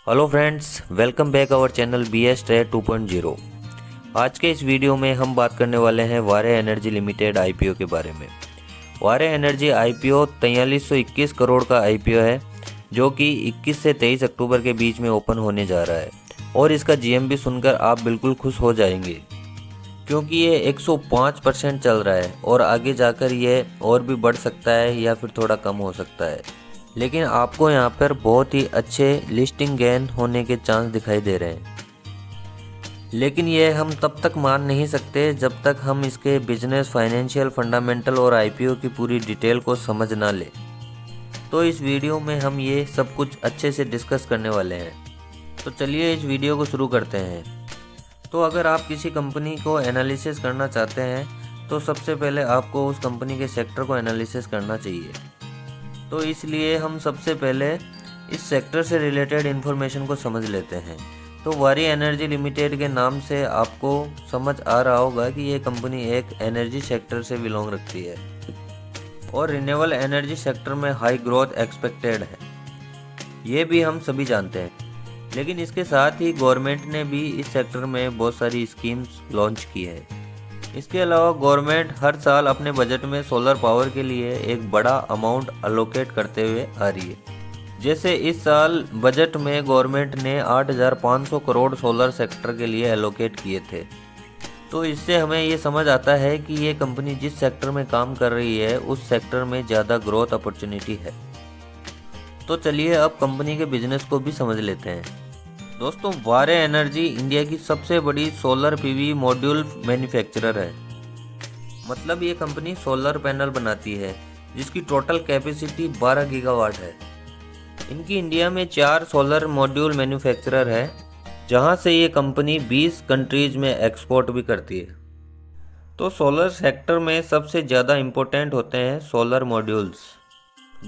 Hello friends, welcome back our channel BS trade 2.0। आज के इस वीडियो में हम बात करने वाले हैं वारे एनर्जी लिमिटेड IPO के बारे में। वारे एनर्जी IPO 4321 करोड़ का IPO है, जो कि 21 से 23 अक्टूबर के बीच में ओपन होने जा रहा है। और इसका GMV सुनकर आप बिल्कुल खुश हो जाएंगे, क्योंकि ये 105% चल रहा है और आगे जाकर ये और भी बढ़ सकता है या फिर थोड़ा कम हो सकता है। लेकिन आपको यहाँ पर बहुत ही अच्छे लिस्टिंग गेन होने के चांस दिखाई दे रहे हैं। लेकिन ये हम तब तक मान नहीं सकते जब तक हम इसके बिजनेस, फाइनेंशियल, फंडामेंटल और IPO की पूरी डिटेल को समझ ना ले। तो इस वीडियो में हम ये सब कुछ अच्छे से डिस्कस करने वाले हैं। तो चलिए इस वीडियो को शुरू करते हैं। तो अगर आप किसी कंपनी को एनालिसिस करना चाहते हैं तो सबसे पहले आपको उस कंपनी के सेक्टर को एनालिसिस करना चाहिए। तो इसलिए हम सबसे पहले इस सेक्टर से रिलेटेड इन्फॉर्मेशन को समझ लेते हैं। तो वारी एनर्जी लिमिटेड के नाम से आपको समझ आ रहा होगा कि ये कंपनी एक एनर्जी सेक्टर से बिलोंग रखती है और रिन्यूएबल एनर्जी सेक्टर में हाई ग्रोथ एक्सपेक्टेड है, ये भी हम सभी जानते हैं। लेकिन इसके साथ ही गवर्नमेंट ने भी इस सेक्टर में बहुत सारी स्कीम्स लॉन्च की है। इसके अलावा गवर्नमेंट हर साल अपने बजट में सोलर पावर के लिए एक बड़ा अमाउंट अलोकेट करते हुए आ रही है। जैसे इस साल बजट में गवर्नमेंट ने 8500 करोड़ सोलर सेक्टर के लिए एलोकेट किए थे। तो इससे हमें ये समझ आता है कि ये कंपनी जिस सेक्टर में काम कर रही है उस सेक्टर में ज़्यादा ग्रोथ अपॉर्चुनिटी है। तो चलिए अब कंपनी के बिजनेस को भी समझ लेते हैं। दोस्तों, वारे एनर्जी इंडिया की सबसे बड़ी सोलर PV मॉड्यूल मैन्युफैक्चरर है। मतलब ये कंपनी सोलर पैनल बनाती है जिसकी टोटल कैपेसिटी 12 गीगावाट है। इनकी इंडिया में 4 सोलर मॉड्यूल मैन्युफैक्चरर है, जहां से ये कंपनी 20 कंट्रीज में एक्सपोर्ट भी करती है। तो सोलर सेक्टर में सबसे ज़्यादा इम्पोर्टेंट होते हैं सोलर मॉड्यूल्स,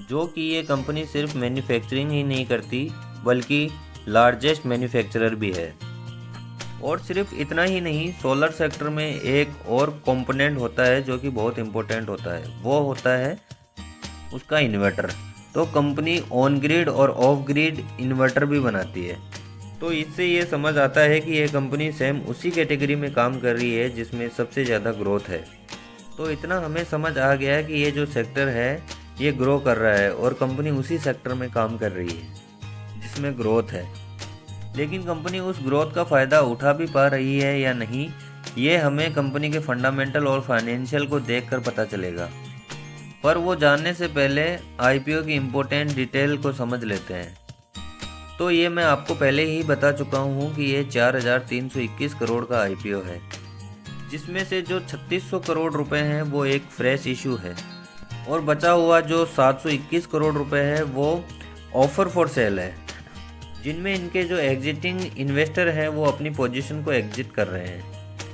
जो कि ये कंपनी सिर्फ मैन्युफैक्चरिंग ही नहीं करती बल्कि लार्जेस्ट मैन्युफैक्चरर भी है। और सिर्फ इतना ही नहीं, सोलर सेक्टर में एक और कंपोनेंट होता है जो कि बहुत इम्पोर्टेंट होता है, वो होता है उसका इन्वर्टर। तो कंपनी ऑन ग्रिड और ऑफ ग्रिड इन्वर्टर भी बनाती है। तो इससे ये समझ आता है कि ये कंपनी सेम उसी कैटेगरी में काम कर रही है जिसमें सबसे ज़्यादा ग्रोथ है। तो इतना हमें समझ आ गया है कि ये जो सेक्टर है ये ग्रो कर रहा है और कंपनी उसी सेक्टर में काम कर रही है जिसमें ग्रोथ है। लेकिन कंपनी उस ग्रोथ का फ़ायदा उठा भी पा रही है या नहीं, ये हमें कंपनी के फंडामेंटल और फाइनेंशियल को देखकर पता चलेगा। पर वो जानने से पहले IPO की इम्पोर्टेंट डिटेल को समझ लेते हैं। तो ये मैं आपको पहले ही बता चुका हूँ कि ये 4321 करोड़ का IPO है, जिसमें से जो 3600 करोड़ रुपए हैं वो एक फ्रेश इशू है और बचा हुआ जो 721 करोड़ रुपए है वो ऑफर फॉर सेल है, जिनमें इनके जो एग्जिटिंग इन्वेस्टर हैं वो अपनी पोजीशन को एग्जिट कर रहे हैं।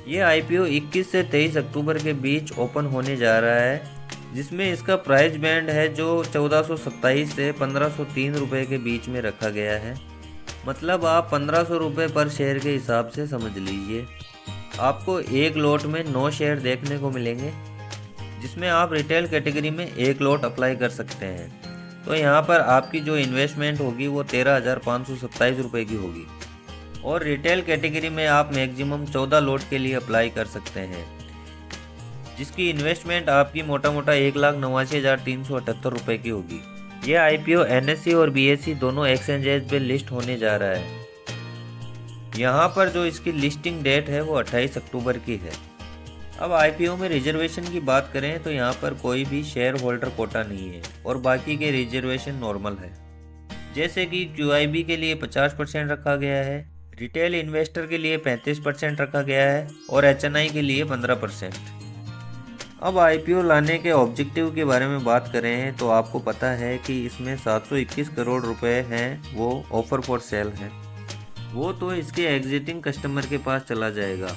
ये IPO 21 से 23 अक्टूबर के बीच ओपन होने जा रहा है, जिसमें इसका प्राइस बैंड है जो 1427 से 1503 रुपये के बीच में रखा गया है। मतलब आप 1500 रुपये पर शेयर के हिसाब से समझ लीजिए। आपको एक लॉट में 9 शेयर देखने को मिलेंगे, जिसमें आप रिटेल कैटेगरी में एक लॉट अप्लाई कर सकते हैं। तो यहाँ पर आपकी जो इन्वेस्टमेंट होगी वो 13,527 रुपये की होगी और रिटेल कैटेगरी में आप मैक्सिमम 14 लॉट के लिए अप्लाई कर सकते हैं, जिसकी इन्वेस्टमेंट आपकी मोटा मोटा 1,89,378 रुपये की होगी। ये IPO NSE और BSE दोनों एक्सचेंजेस पे लिस्ट होने जा रहा है। यहाँ पर जो इसकी लिस्टिंग डेट है वो 28 अक्टूबर की है। अब IPO में रिजर्वेशन की बात करें तो यहाँ पर कोई भी शेयर होल्डर कोटा नहीं है और बाकी के रिजर्वेशन नॉर्मल है। जैसे कि QIB के लिए 50% रखा गया है, रिटेल इन्वेस्टर के लिए 35% रखा गया है और HNI के लिए 15%। अब IPO लाने के ऑब्जेक्टिव के बारे में बात करें तो आपको पता है कि इसमें 721 करोड़ रुपए हैं वो ऑफर फॉर सेल है। वो तो इसके एग्जिटिंग कस्टमर के पास चला जाएगा।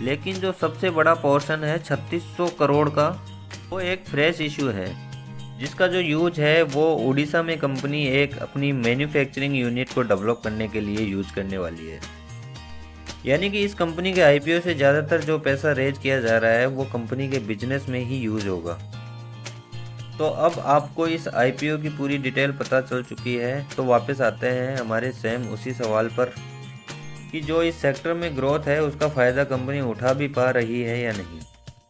लेकिन जो सबसे बड़ा पोर्शन है 3600 करोड़ का, वो एक फ्रेश इशू है, जिसका जो यूज है वो उड़ीसा में कंपनी एक अपनी मैन्युफैक्चरिंग यूनिट को डेवलप करने के लिए यूज करने वाली है। यानी कि इस कंपनी के IPO से ज़्यादातर जो पैसा रेज किया जा रहा है वो कंपनी के बिजनेस में ही यूज होगा। तो अब आपको इस आईपीओ की पूरी डिटेल पता चल चुकी है, तो वापस आते हैं हमारे सेम उसी सवाल पर कि जो इस सेक्टर में ग्रोथ है उसका फ़ायदा कंपनी उठा भी पा रही है या नहीं।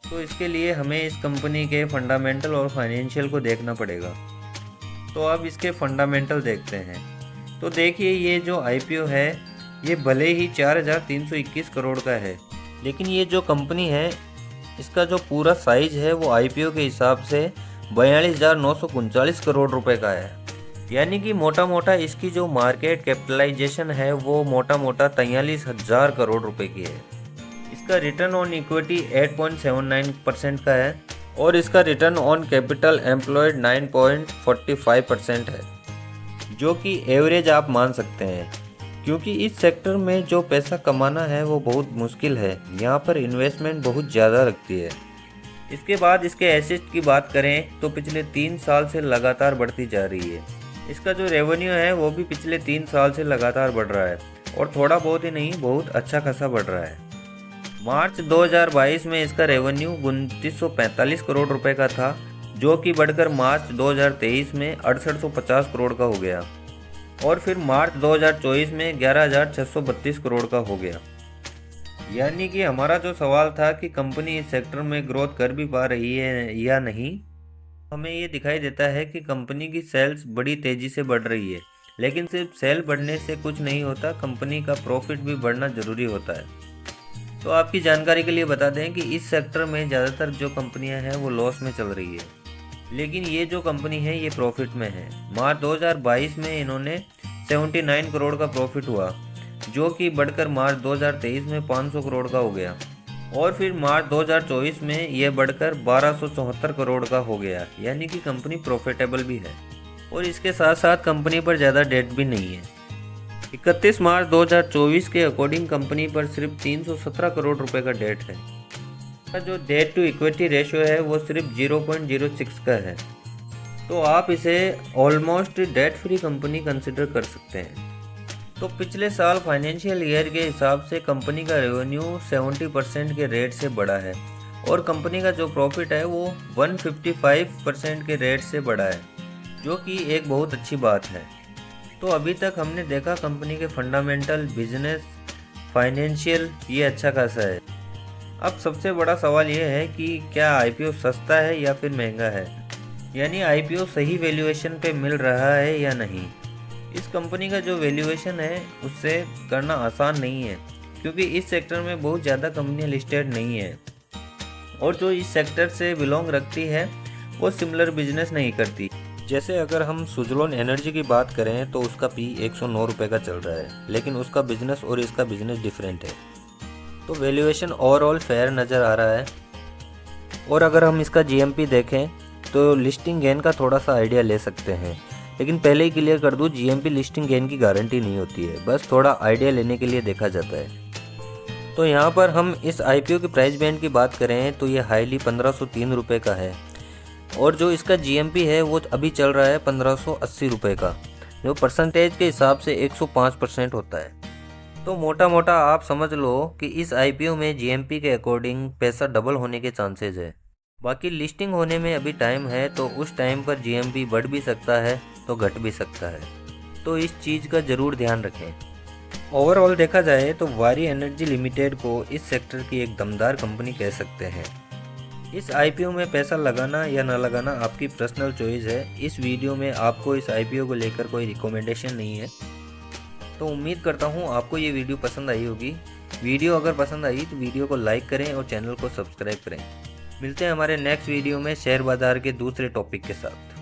तो इसके लिए हमें इस कंपनी के फंडामेंटल और फाइनेंशियल को देखना पड़ेगा। तो अब इसके फंडामेंटल देखते हैं। तो देखिए, ये जो आईपीओ है ये भले ही 4,321 करोड़ का है, लेकिन ये जो कंपनी है इसका जो पूरा साइज है वो आईपीओ के हिसाब से 42,939 करोड़ रुपए का है। यानी कि मोटा मोटा इसकी जो मार्केट कैपिटलाइजेशन है वो मोटा मोटा 43,000 करोड़ रुपए की है। इसका रिटर्न ऑन इक्विटी 8.79% का है और इसका रिटर्न ऑन कैपिटल एम्प्लॉयड 9.45% है, जो कि एवरेज आप मान सकते हैं, क्योंकि इस सेक्टर में जो पैसा कमाना है वो बहुत मुश्किल है। यहाँ पर इन्वेस्टमेंट बहुत ज़्यादा लगती है। इसके बाद इसके एसेट की बात करें तो पिछले 3 साल से लगातार बढ़ती जा रही है। इसका जो रेवेन्यू है वो भी पिछले 3 साल से लगातार बढ़ रहा है और थोड़ा बहुत ही नहीं, बहुत अच्छा खासा बढ़ रहा है। मार्च 2022 में इसका रेवेन्यू 2945 करोड़ रुपए का था, जो कि बढ़कर मार्च 2023 में 6850 करोड़ का हो गया और फिर मार्च 2024 में 11,632 करोड़ का हो गया। यानी कि हमारा जो सवाल था कि कंपनी इस सेक्टर में ग्रोथ कर भी पा रही है या नहीं, हमें ये दिखाई देता है कि कंपनी की सेल्स बड़ी तेज़ी से बढ़ रही है। लेकिन सिर्फ सेल बढ़ने से कुछ नहीं होता, कंपनी का प्रॉफिट भी बढ़ना ज़रूरी होता है। तो आपकी जानकारी के लिए बता दें कि इस सेक्टर में ज़्यादातर जो कंपनियां हैं वो लॉस में चल रही है, लेकिन ये जो कंपनी है ये प्रॉफिट में है। मार्च 2022 में इन्होंने 79 करोड़ का प्रॉफिट हुआ, जो कि बढ़कर मार्च 2023 में 500 करोड़ का हो गया और फिर मार्च 2024 में यह बढ़कर 1274 करोड़ का हो गया। यानी कि कंपनी प्रॉफिटेबल भी है और इसके साथ साथ कंपनी पर ज़्यादा डेट भी नहीं है। 31 मार्च 2024 के अकॉर्डिंग कंपनी पर सिर्फ 317 करोड़ रुपए का डेट है। जो डेट टू इक्विटी रेशियो है वो सिर्फ 0.06 का है। तो आप इसे almost debt free company consider कर सकते हैं। तो पिछले साल फाइनेंशियल ईयर के हिसाब से कंपनी का रेवेन्यू 70% के रेट से बढ़ा है और कंपनी का जो प्रॉफिट है वो 155% के रेट से बढ़ा है, जो कि एक बहुत अच्छी बात है। तो अभी तक हमने देखा कंपनी के फंडामेंटल, बिजनेस, फाइनेंशियल ये अच्छा खासा है। अब सबसे बड़ा सवाल ये है कि क्या आईपीओ सस्ता है या फिर महंगा है, यानी आईपीओ सही वैल्यूएशन पे मिल रहा है या नहीं। इस कंपनी का जो वैल्यूएशन है उससे करना आसान नहीं है, क्योंकि इस सेक्टर में बहुत ज़्यादा कंपनियां लिस्टेड नहीं है और जो इस सेक्टर से बिलोंग रखती है वो सिमिलर बिजनेस नहीं करती। जैसे अगर हम सुजलोन एनर्जी की बात करें तो उसका पी 109 रुपये का चल रहा है, लेकिन उसका बिजनेस और इसका बिजनेस डिफरेंट है। तो वैल्यूएशन ओवरऑल फेयर नज़र आ रहा है। और अगर हम इसका जीएमपी देखें तो लिस्टिंग गेन का थोड़ा सा आइडिया ले सकते हैं, लेकिन पहले ही क्लियर कर दूं, जीएमपी लिस्टिंग गेन की गारंटी नहीं होती है, बस थोड़ा आइडिया लेने के लिए देखा जाता है। तो यहाँ पर हम इस आईपीओ की प्राइस बैंड की बात करें तो ये हाईली 1503 रुपये का है और जो इसका जीएमपी है वो अभी चल रहा है 1580 रुपये का, जो परसेंटेज के हिसाब से 105% होता है। तो मोटा मोटा आप समझ लो कि इस आईपीओ में जीएमपी के अकॉर्डिंग पैसा डबल होने के चांसेस है। बाकी लिस्टिंग होने में अभी टाइम है, तो उस टाइम पर जीएमपी बढ़ भी सकता है तो घट भी सकता है, तो इस चीज़ का ज़रूर ध्यान रखें। ओवरऑल देखा जाए तो वारी एनर्जी लिमिटेड को इस सेक्टर की एक दमदार कंपनी कह सकते हैं। इस आईपीओ में पैसा लगाना या ना लगाना आपकी पर्सनल चॉइस है। इस वीडियो में आपको इस आईपीओ को लेकर कोई रिकमेंडेशन नहीं है। तो उम्मीद करता हूँ आपको ये वीडियो पसंद आई होगी। वीडियो अगर पसंद आई तो वीडियो को लाइक करें और चैनल को सब्सक्राइब करें। मिलते हैं हमारे नेक्स्ट वीडियो में शेयर बाजार के दूसरे टॉपिक के साथ।